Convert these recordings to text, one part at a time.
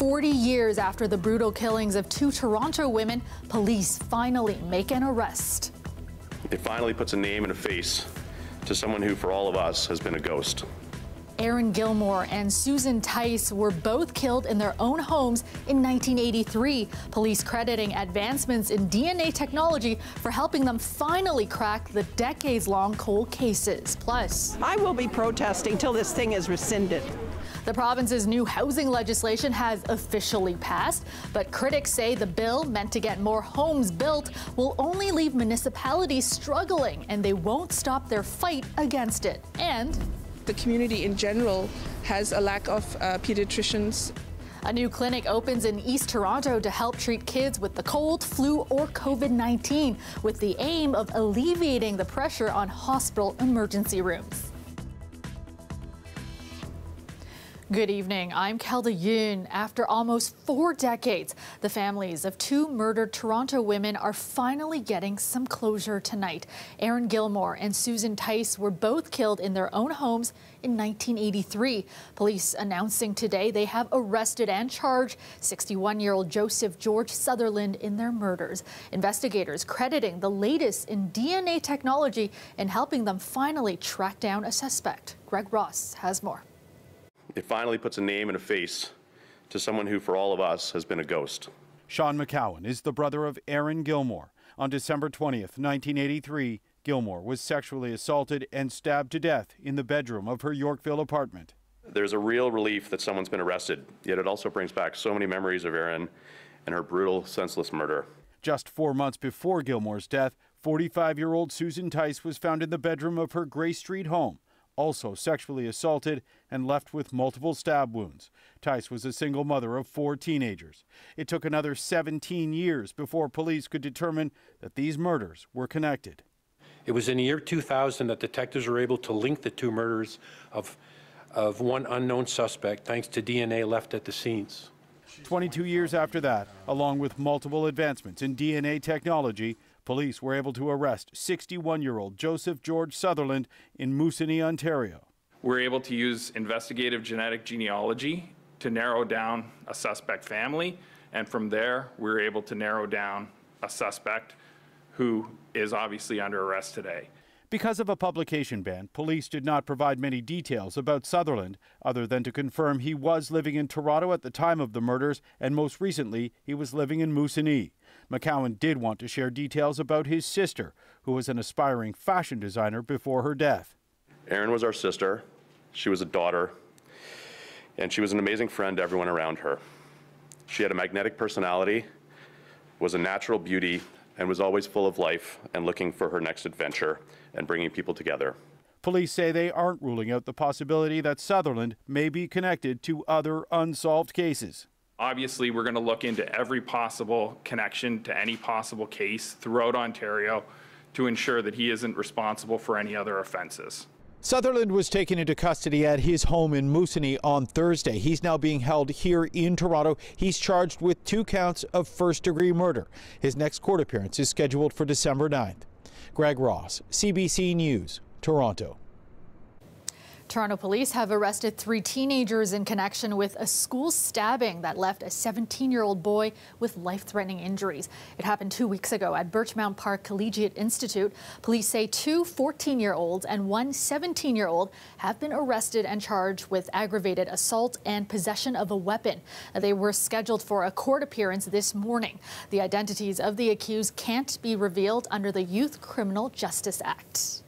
40 years after the brutal killings of two Toronto women, police finally make an arrest. It finally puts a name and a face to someone who, for all of us, has been a ghost. Aaron Gilmore and Susan Tice were both killed in their own homes in 1983. Police crediting advancements in DNA technology for helping them finally crack the decades-long cold cases. Plus, I will be protesting till this thing is rescinded. The province's new housing legislation has officially passed, but critics say the bill, meant to get more homes built, will only leave municipalities struggling, and they won't stop their fight against it. And the community in general has a lack of pediatricians. A new clinic opens in East Toronto to help treat kids with the cold, flu, or COVID-19, with the aim of alleviating the pressure on hospital emergency rooms. Good evening, I'm Kelda Yoon. After almost 4 decades, the families of two murdered Toronto women are finally getting some closure tonight. Aaron Gilmore and Susan Tice were both killed in their own homes in 1983. Police announcing today they have arrested and charged 61-year-old Joseph George Sutherland in their murders. Investigators crediting the latest in DNA technology in helping them finally track down a suspect. Greg Ross has more. It finally puts a name and a face to someone who, for all of us, has been a ghost. Sean McCowan is the brother of Aaron Gilmore. On December 20th, 1983, Gilmore was sexually assaulted and stabbed to death in the bedroom of her Yorkville apartment. There's a real relief that someone's been arrested, yet it also brings back so many memories of Aaron and her brutal, senseless murder. Just 4 months before Gilmore's death, 45-year-old Susan Tice was found in the bedroom of her Gray Street home, also sexually assaulted and left with multiple stab wounds. Tice was a single mother of 4 teenagers. It took another 17 years before police could determine that these murders were connected. It was in the year 2000 that detectives were able to link the 2 murders of one unknown suspect thanks to DNA left at the scenes. 22 years after that, along with multiple advancements in DNA technology, police were able to arrest 61-year-old Joseph George Sutherland in Moosonee, Ontario. We're able to use investigative genetic genealogy to narrow down a suspect family, and from there, we're able to narrow down a suspect who is obviously under arrest today. Because of a publication ban, police did not provide many details about Sutherland, other than to confirm he was living in Toronto at the time of the murders, and most recently, he was living in Moosonee. McCowan did want to share details about his sister, who was an aspiring fashion designer before her death. Erin was our sister, she was a daughter, and she was an amazing friend to everyone around her. She had a magnetic personality, was a natural beauty, and was always full of life and looking for her next adventure and bringing people together. Police say they aren't ruling out the possibility that Sutherland may be connected to other unsolved cases. Obviously, we're going to look into every possible connection to any possible case throughout Ontario to ensure that he isn't responsible for any other offenses. Sutherland was taken into custody at his home in Moosonee on Thursday. He's now being held here in Toronto. He's charged with 2 counts of first-degree murder. His next court appearance is scheduled for December 9th. Greg Ross, CBC News, Toronto. Toronto police have arrested 3 teenagers in connection with a school stabbing that left a 17-year-old boy with life-threatening injuries. It happened 2 weeks ago at Birchmount Park Collegiate Institute. Police say 2 14-year-olds and 1 17-year-old have been arrested and charged with aggravated assault and possession of a weapon. They were scheduled for a court appearance this morning. The identities of the accused can't be revealed under the Youth Criminal Justice Act.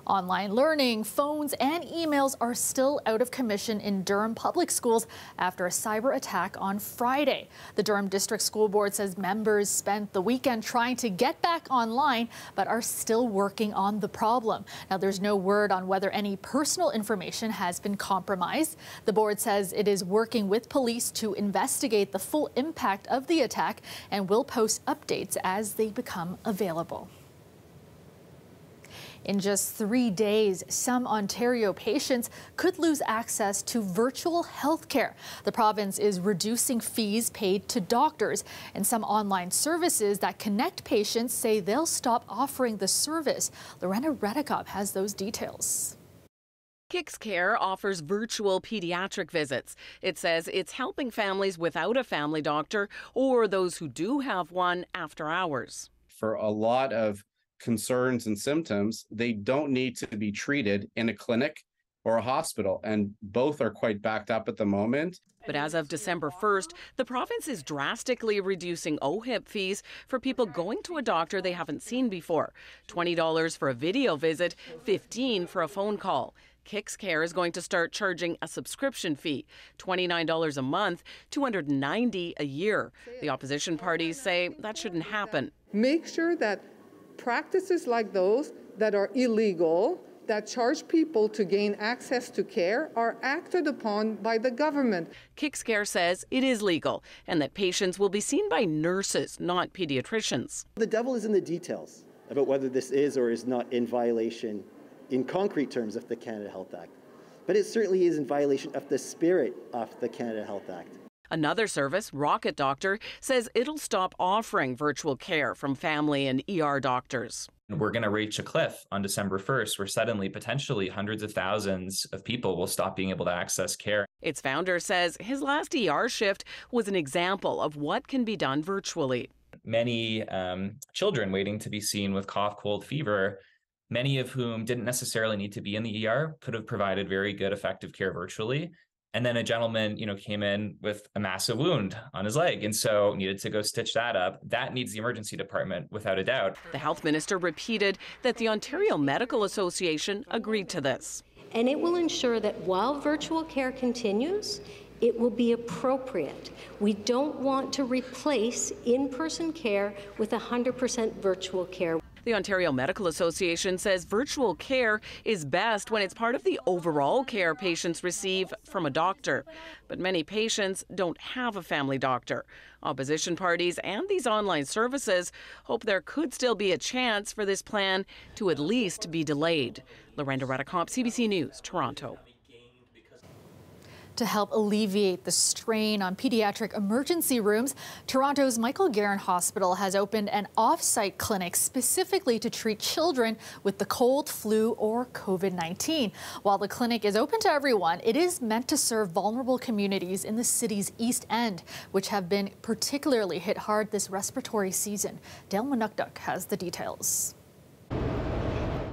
Online learning, phones and emails are still out of commission in Durham Public Schools after a cyber attack on Friday. The Durham District School Board says members spent the weekend trying to get back online but are still working on the problem. Now, there's no word on whether any personal information has been compromised. The board says it is working with police to investigate the full impact of the attack and will post updates as they become available. In just 3 days, some Ontario patients could lose access to virtual health care. The province is reducing fees paid to doctors, and some online services that connect patients say they'll stop offering the service. Lorena Redekop has those details. KicksCare offers virtual pediatric visits. It says it's helping families without a family doctor or those who do have one after hours. For a lot of concerns and symptoms, they don't need to be treated in a clinic or a hospital, and both are quite backed up at the moment. But as of December 1st, the province is drastically reducing OHIP fees for people going to a doctor they haven't seen before. $20 for a video visit, $15 for a phone call. KicksCare is going to start charging a subscription fee, $29 a month, $290 a year. The opposition parties say that shouldn't happen. Make sure that practices like those that are illegal, that charge people to gain access to care, are acted upon by the government. KicksCare says it is legal and that patients will be seen by nurses, not pediatricians. The devil is in the details about whether this is or is not in violation in concrete terms of the Canada Health Act. But it certainly is in violation of the spirit of the Canada Health Act. Another service, Rocket Doctor, says it'll stop offering virtual care from family and ER doctors. We're going to reach a cliff on December 1st where suddenly, potentially hundreds of thousands of people will stop being able to access care. Its founder says his last ER shift was an example of what can be done virtually. Many children waiting to be seen with cough, cold, fever, many of whom didn't necessarily need to be in the ER, could have provided very good, effective care virtually. And then a gentleman, came in with a massive wound on his leg and so needed to go stitch that up. That needs the emergency department, without a doubt. The health minister repeated that the Ontario Medical Association agreed to this. And it will ensure that while virtual care continues, it will be appropriate. We don't want to replace in-person care with 100% virtual care. The Ontario Medical Association says virtual care is best when it's part of the overall care patients receive from a doctor. But many patients don't have a family doctor. Opposition parties and these online services hope there could still be a chance for this plan to at least be delayed. Lorenda Redicomp, CBC News, Toronto. To help alleviate the strain on pediatric emergency rooms, Toronto's Michael Garron Hospital has opened an off-site clinic specifically to treat children with the cold, flu, or COVID-19. While the clinic is open to everyone, it is meant to serve vulnerable communities in the city's East End, which have been particularly hit hard this respiratory season. Dale Manukduk has the details.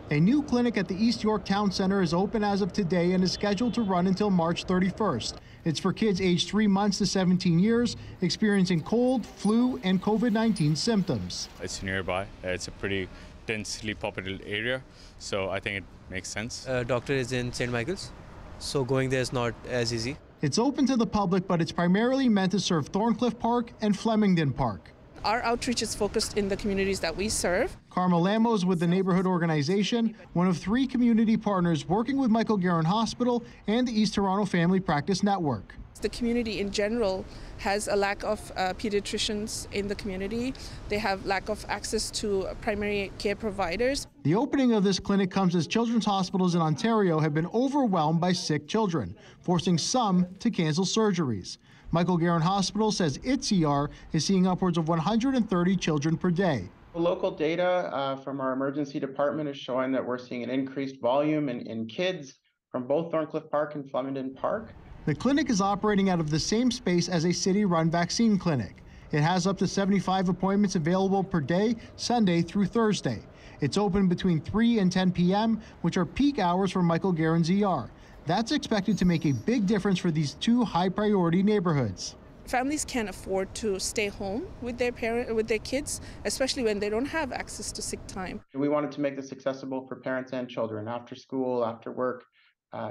A new clinic at the East York Town Centre is open as of today and is scheduled to run until March 31st. It's for kids aged 3 months to 17 years experiencing cold, flu, and COVID-19 symptoms. It's nearby. It's a pretty densely populated area, so I think it makes sense. Doctor is in St. Michael's, so going there is not as easy. It's open to the public, but it's primarily meant to serve Thorncliffe Park and Flemington Park. Our outreach is focused in the communities that we serve. Karma Lamos with the Neighborhood Organization, one of 3 community partners working with Michael Garron Hospital and the East Toronto Family Practice Network. The community in general has a lack of pediatricians in the community. They have lack of access to primary care providers. The opening of this clinic comes as children's hospitals in Ontario have been overwhelmed by sick children, forcing some to cancel surgeries. Michael Garron Hospital says its ER is seeing upwards of 130 children per day. Local data from our emergency department is showing that we're seeing an increased volume in kids from both Thorncliffe Park and Flemington Park. The clinic is operating out of the same space as a city-run vaccine clinic. It has up to 75 appointments available per day, Sunday through Thursday. It's open between 3 and 10 p.m., which are peak hours for Michael Garron's ER. That's expected to make a big difference for these 2 high-priority neighborhoods. Families can't afford to stay home with their kids, especially when they don't have access to sick time. We wanted to make this accessible for parents and children after school, after work.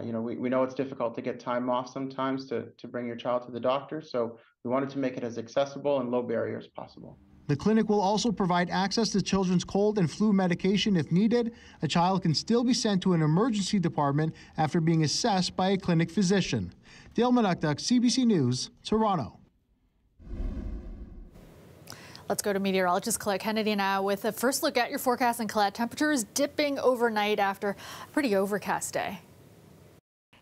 We know it's difficult to get time off sometimes to bring your child to the doctor, so we wanted to make it as accessible and low barrier as possible. The clinic will also provide access to children's cold and flu medication if needed. A child can still be sent to an emergency department after being assessed by a clinic physician. Dale Manukduk, CBC News, Toronto. Let's go to meteorologist Colette Kennedy now with a first look at your forecast. And Colette, temperatures dipping overnight after a pretty overcast day.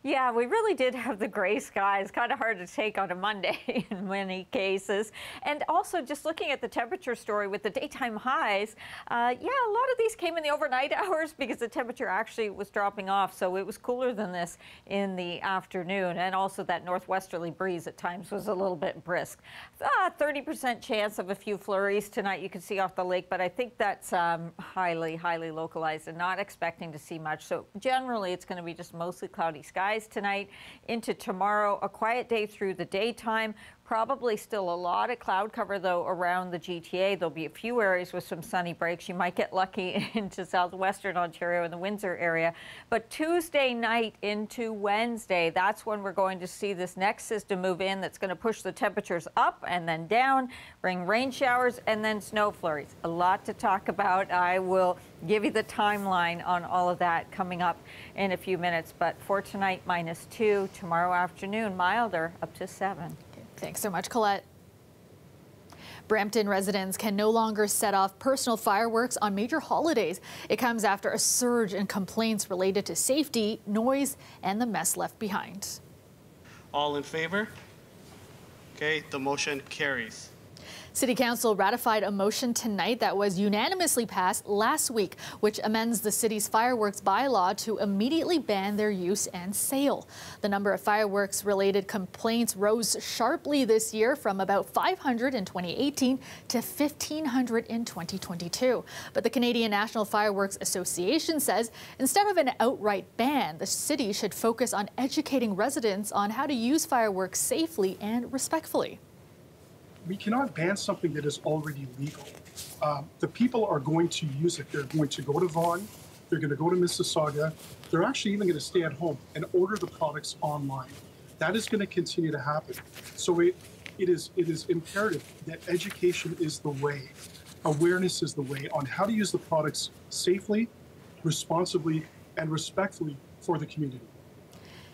Yeah, we really did have the gray skies. Kind of hard to take on a Monday in many cases. And also just looking at the temperature story with the daytime highs, yeah, a lot of these came in the overnight hours because the temperature actually was dropping off. So it was cooler than this in the afternoon. And also that northwesterly breeze at times was a little bit brisk. 30% chance of a few flurries tonight you can see off the lake, but I think that's highly localized and not expecting to see much. So generally it's going to be just mostly cloudy skies tonight into tomorrow. A quiet day through the daytime. Probably still a lot of cloud cover, though, around the GTA. There'll be a few areas with some sunny breaks. You might get lucky into southwestern Ontario and the Windsor area. But Tuesday night into Wednesday, that's when we're going to see this next system move in that's going to push the temperatures up and then down, bring rain showers and then snow flurries. A lot to talk about. I will give you the timeline on all of that coming up in a few minutes. But for tonight, -2. Tomorrow afternoon, milder, up to 7. Thanks so much, Colette. Brampton residents can no longer set off personal fireworks on major holidays. It comes after a surge in complaints related to safety, noise, and the mess left behind. All in favor? Okay, the motion carries. City Council ratified a motion tonight that was unanimously passed last week, which amends the city's fireworks bylaw to immediately ban their use and sale. The number of fireworks-related complaints rose sharply this year from about 500 in 2018 to 1,500 in 2022. But the Canadian National Fireworks Association says instead of an outright ban, the city should focus on educating residents on how to use fireworks safely and respectfully. We cannot ban something that is already legal. The people are going to use it. They're going to go to Vaughan. They're going to go to Mississauga. They're actually even going to stay at home and order the products online. That is going to continue to happen. So it is imperative that education is the way, awareness is the way on how to use the products safely, responsibly, and respectfully for the community.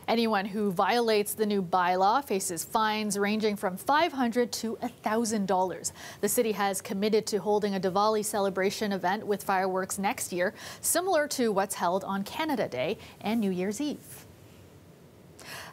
Anyone who violates the new bylaw faces fines ranging from $500 to $1,000. The city has committed to holding a Diwali celebration event with fireworks next year, similar to what's held on Canada Day and New Year's Eve.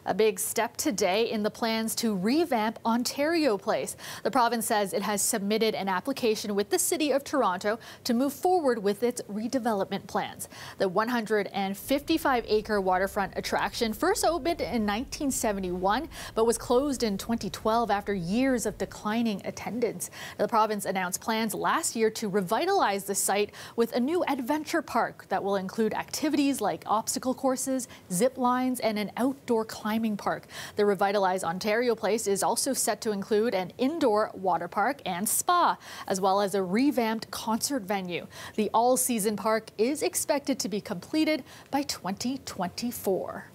A big step today in the plans to revamp Ontario Place. The province says it has submitted an application with the City of Toronto to move forward with its redevelopment plans. The 155-acre waterfront attraction first opened in 1971, but was closed in 2012 after years of declining attendance. The province announced plans last year to revitalize the site with a new adventure park that will include activities like obstacle courses, zip lines, and an outdoor climbing park. The revitalized Ontario Place is also set to include an indoor water park and spa, as well as a revamped concert venue. The all-season park is expected to be completed by 2024.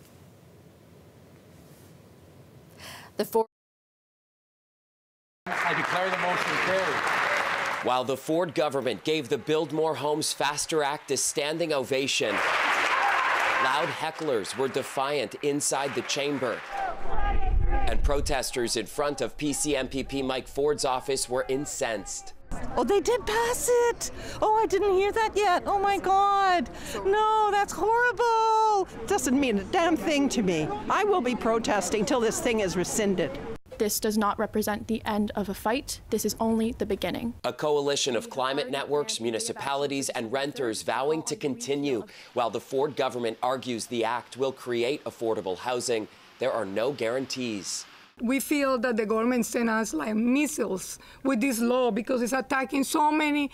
I declare the motion carried. While the Ford government gave the Build More Homes Faster Act a standing ovation, loud hecklers were defiant inside the chamber. And protesters in front of PC MPP Mike Ford's office were incensed. Oh, they did pass it. Oh, I didn't hear that yet. Oh, my God. No, that's horrible. Doesn't mean a damn thing to me. I will be protesting till this thing is rescinded. This does not represent the end of a fight. This is only the beginning. A coalition of climate networks, municipalities, and renters vowing to continue. While the Ford government argues the act will create affordable housing, there are no guarantees. We feel that the government sent us like missiles with this law because it's attacking so many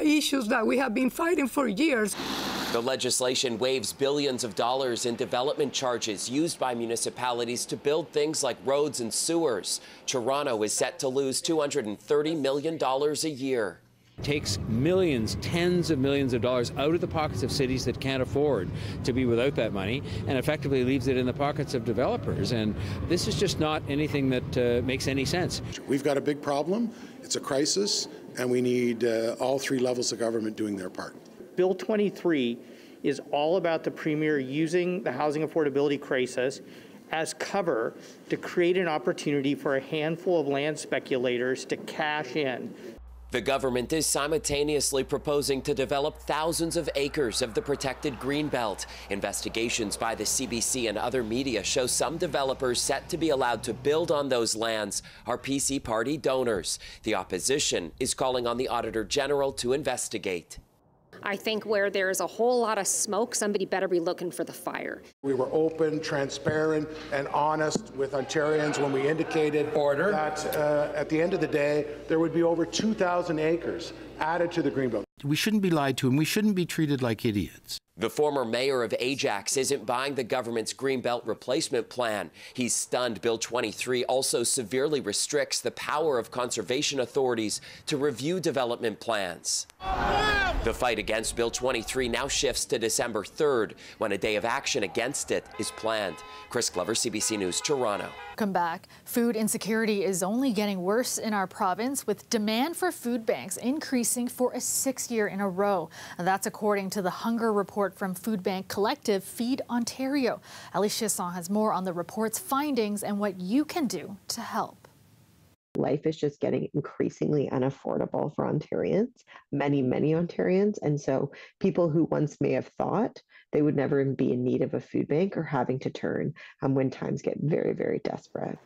issues that we have been fighting for years. The legislation waives billions of dollars in development charges used by municipalities to build things like roads and sewers. Toronto is set to lose $230 million a year. Takes millions, tens of millions of dollars out of the pockets of cities that can't afford to be without that money, and effectively leaves it in the pockets of developers. And this is just not anything that makes any sense. We've got a big problem. It's a crisis, and we need all three levels of government doing their part. Bill 23 is all about the Premier using the housing affordability crisis as cover to create an opportunity for a handful of land speculators to cash in. The government is simultaneously proposing to develop thousands of acres of the protected greenbelt. Investigations by the CBC and other media show some developers set to be allowed to build on those lands are PC party donors. The opposition is calling on the Auditor General to investigate. I think where there's a whole lot of smoke, somebody better be looking for the fire. We were open, transparent, and honest with Ontarians when we indicated that at the end of the day, there would be over 2,000 acres added to the Greenbelt. We shouldn't be lied to, and we shouldn't be treated like idiots. The former mayor of Ajax isn't buying the government's Greenbelt replacement plan. He's stunned Bill 23 also severely restricts the power of conservation authorities to review development plans. The fight against Bill 23 now shifts to December 3rd, when a day of action against it is planned. Chris Glover, CBC News, Toronto. Welcome back. Food insecurity is only getting worse in our province, with demand for food banks increasing for a 6th year in a row. And that's according to the hunger report from food bank collective Feed Ontario. Ali Chasson has more on the report's findings and what you can do to help. Life is just getting increasingly unaffordable for Ontarians, many Ontarians. And so people who once may have thought they would never be in need of a food bank are having to turn when times get very desperate.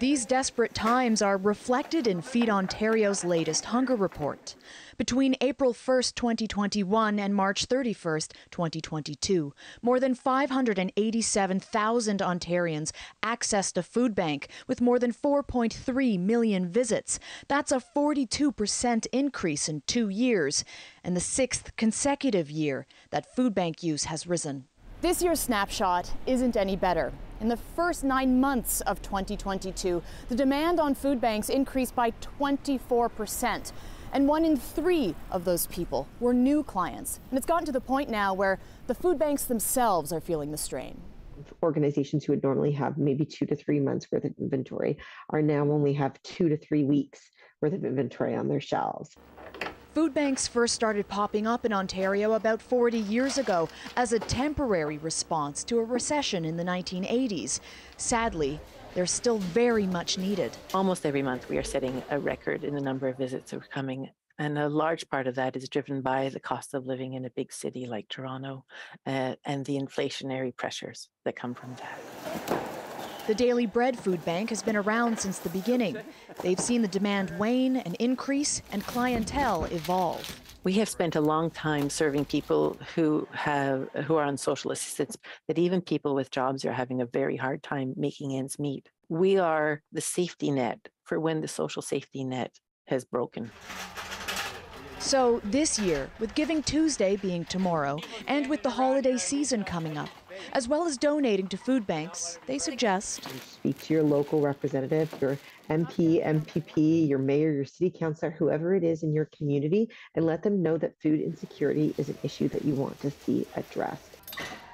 These desperate times are reflected in Feed Ontario's latest hunger report. Between April 1st, 2021 and March 31st, 2022, more than 587,000 Ontarians accessed a food bank with more than 4.3 million visits. That's a 42% increase in 2 years, and the 6th consecutive year that food bank use has risen. This year's snapshot isn't any better. In the first 9 months of 2022, the demand on food banks increased by 24%. And 1 in 3 of those people were new clients. And it's gotten to the point now where the food banks themselves are feeling the strain. Organizations who would normally have maybe 2 to 3 months worth of inventory are now only have 2 to 3 weeks worth of inventory on their shelves. Food banks first started popping up in Ontario about 40 years ago as a temporary response to a recession in the 1980s. Sadly, they're still very much needed. Almost every month we are setting a record in the number of visits that are coming, and a large part of that is driven by the cost of living in a big city like Toronto and the inflationary pressures that come from that. The Daily Bread Food Bank has been around since the beginning. They've seen the demand wane and increase and clientele evolve. We have spent a long time serving people who are on social assistance, that even people with jobs are having a very hard time making ends meet. We are the safety net for when the social safety net has broken. So this year, with Giving Tuesday being tomorrow, and with the holiday season coming up, as well as donating to food banks, they suggest speak to your local representative, your MP, MPP, your mayor, your city councilor, whoever it is in your community, and let them know that food insecurity is an issue that you want to see addressed.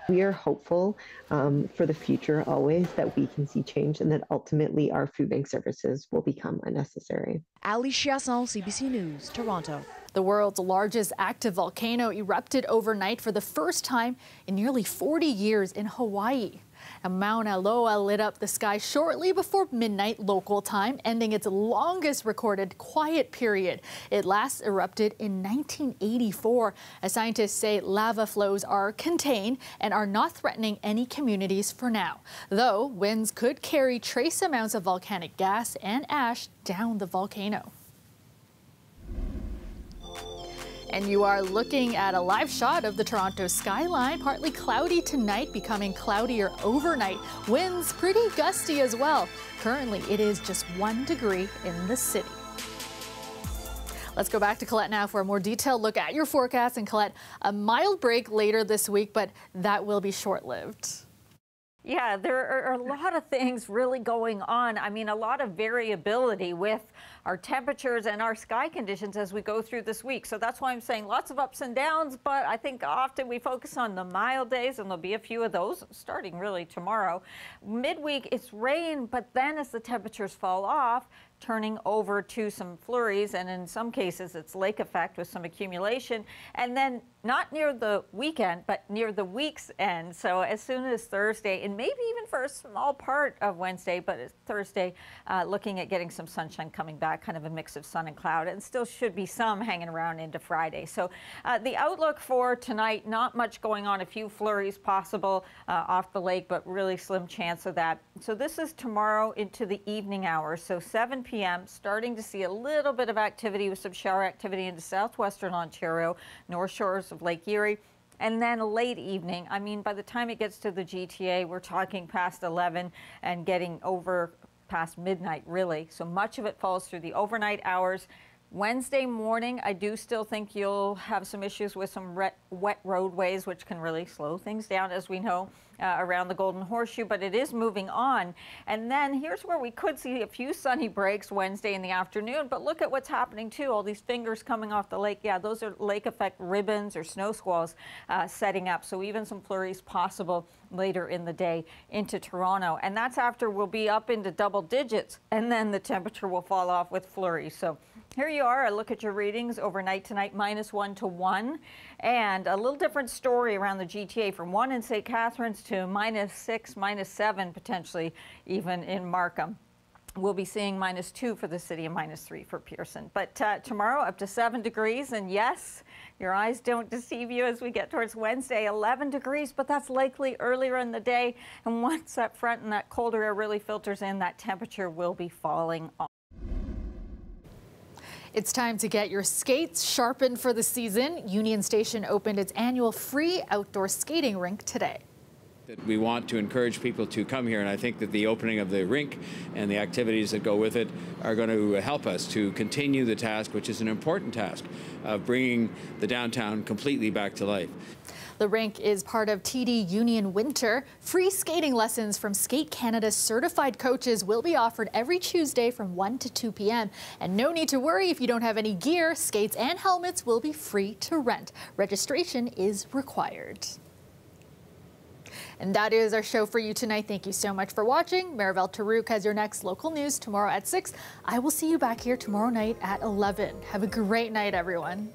We are hopeful for the future always that we can see change and that ultimately our food bank services will become unnecessary. Ali Chasson, CBC News, Toronto. The world's largest active volcano erupted overnight for the first time in nearly 40 years in Hawaii. And Mauna Loa lit up the sky shortly before midnight local time, ending its longest recorded quiet period. It last erupted in 1984. As scientists say, lava flows are contained and are not threatening any communities for now, though winds could carry trace amounts of volcanic gas and ash down the volcano. And you are looking at a live shot of the Toronto skyline. Partly cloudy tonight, becoming cloudier overnight. Winds pretty gusty as well. Currently, it is just 1 degree in the city. Let's go back to Colette now for a more detailed look at your forecast. And Colette, a mild break later this week, but that will be short-lived. Yeah, there are a lot of things really going on. I mean, a lot of variability with our temperatures and our sky conditions as we go through this week. So that's why I'm saying lots of ups and downs, but I think often we focus on the mild days, and there'll be a few of those starting really tomorrow. Midweek, it's rain, but then as the temperatures fall off, turning over to some flurries, and in some cases it's lake effect with some accumulation, and then not near the weekend, but near the week's end. So as soon as Thursday, and maybe even for a small part of Wednesday, but it's Thursday, looking at getting some sunshine coming back, kind of a mix of sun and cloud, and still should be some hanging around into Friday. So the outlook for tonight, not much going on, a few flurries possible off the lake, but really slim chance of that. So this is tomorrow into the evening hours. So 7 p.m., starting to see a little bit of activity with some shower activity into southwestern Ontario, north shores of Lake Erie. And then a late evening, I mean, by the time it gets to the GTA, we're talking past 11 and getting over past midnight, really. So much of it falls through the overnight hours. Wednesday morning, I do still think you'll have some issues with some wet roadways, which can really slow things down, as we know, around the Golden Horseshoe, but it is moving on. And then here's where we could see a few sunny breaks Wednesday in the afternoon, but look at what's happening too, all these fingers coming off the lake. Yeah, those are lake effect ribbons or snow squalls setting up, so even some flurries possible later in the day into Toronto. And that's after we'll be up into double digits, and then the temperature will fall off with flurries. So here you are, a look at your readings overnight tonight, -1 to 1. And a little different story around the GTA, from 1 in St. Catharines to -6, -7 potentially even in Markham. We'll be seeing -2 for the city and -3 for Pearson. But tomorrow up to 7 degrees, and yes, your eyes don't deceive you as we get towards Wednesday, 11 degrees, but that's likely earlier in the day. And once that front and that colder air really filters in, that temperature will be falling off. It's time to get your skates sharpened for the season. Union Station opened its annual free outdoor skating rink today. We want to encourage people to come here, and I think that the opening of the rink and the activities that go with it are going to help us to continue the task, which is an important task, of bringing the downtown completely back to life. The rink is part of TD Union Winter. Free skating lessons from Skate Canada's certified coaches will be offered every Tuesday from 1 to 2 p.m. And no need to worry if you don't have any gear. Skates and helmets will be free to rent. Registration is required. And that is our show for you tonight. Thank you so much for watching. Maribel Tarouk has your next local news tomorrow at 6. I will see you back here tomorrow night at 11. Have a great night, everyone.